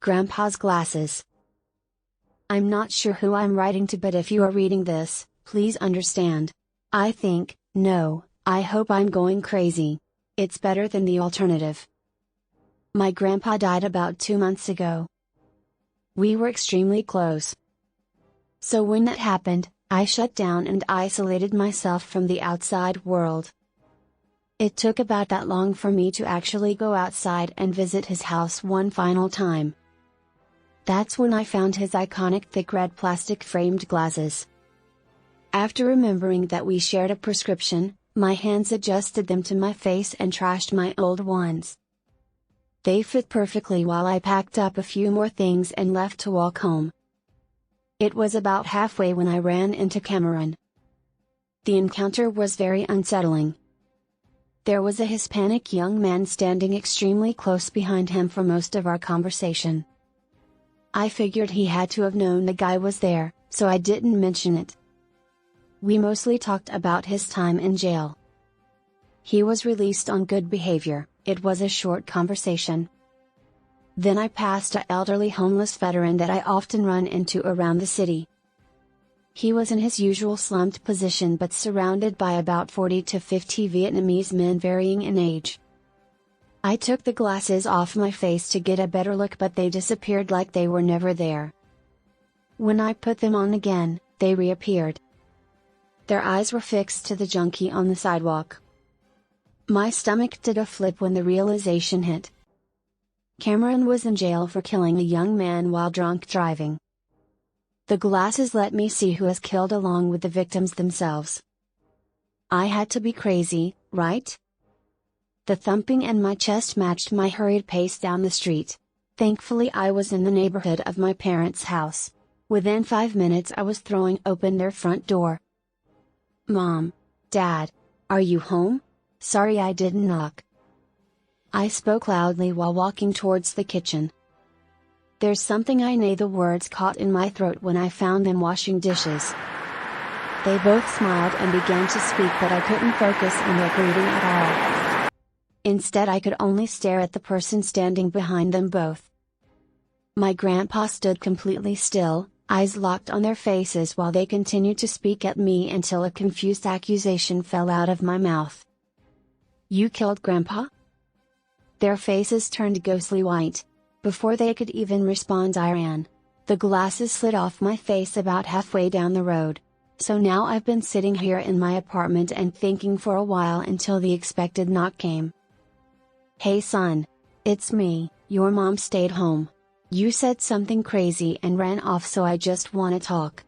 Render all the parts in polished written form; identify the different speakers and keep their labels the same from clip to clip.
Speaker 1: Grandpa's glasses. I'm not sure who I'm writing to, but if you are reading this, please understand. I think, no, I hope I'm going crazy. It's better than the alternative. My grandpa died about 2 months ago. We were extremely close. So when that happened, I shut down and isolated myself from the outside world. It took about that long for me to actually go outside and visit his house one final time. That's when I found his iconic thick red plastic framed glasses. After remembering that we shared a prescription, my hands adjusted them to my face and trashed my old ones. They fit perfectly while I packed up a few more things and left to walk home. It was about halfway when I ran into Cameron. The encounter was very unsettling. There was a Hispanic young man standing extremely close behind him for most of our conversation. I figured he had to have known the guy was there, so I didn't mention it. We mostly talked about his time in jail. He was released on good behavior. It was a short conversation. Then I passed an elderly homeless veteran that I often run into around the city. He was in his usual slumped position but surrounded by about 40 to 50 Vietnamese men varying in age. I took the glasses off my face to get a better look, but they disappeared like they were never there. When I put them on again, they reappeared. Their eyes were fixed to the junkie on the sidewalk. My stomach did a flip when the realization hit. Cameron was in jail for killing a young man while drunk driving. The glasses let me see who was killed along with the victims themselves. I had to be crazy, right? The thumping in my chest matched my hurried pace down the street. Thankfully I was in the neighborhood of my parents' house. Within 5 minutes I was throwing open their front door. "Mom, Dad, are you home? Sorry I didn't knock." I spoke loudly while walking towards the kitchen. There's something I know, the words caught in my throat when I found them washing dishes. They both smiled and began to speak, but I couldn't focus on their greeting at all. Instead I could only stare at the person standing behind them both. My grandpa stood completely still, eyes locked on their faces while they continued to speak at me until a confused accusation fell out of my mouth. "You killed Grandpa?" Their faces turned ghostly white. Before they could even respond I ran. The glasses slid off my face about halfway down the road. So now I've been sitting here in my apartment and thinking for a while until the expected knock came. "Hey son. It's me, your mom stayed home. You said something crazy and ran off, so I just wanna talk."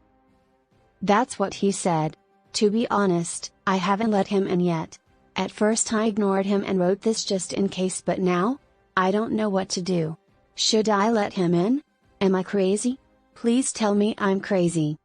Speaker 1: That's what he said. To be honest, I haven't let him in yet. At first I ignored him and wrote this just in case, but now? I don't know what to do. Should I let him in? Am I crazy? Please tell me I'm crazy.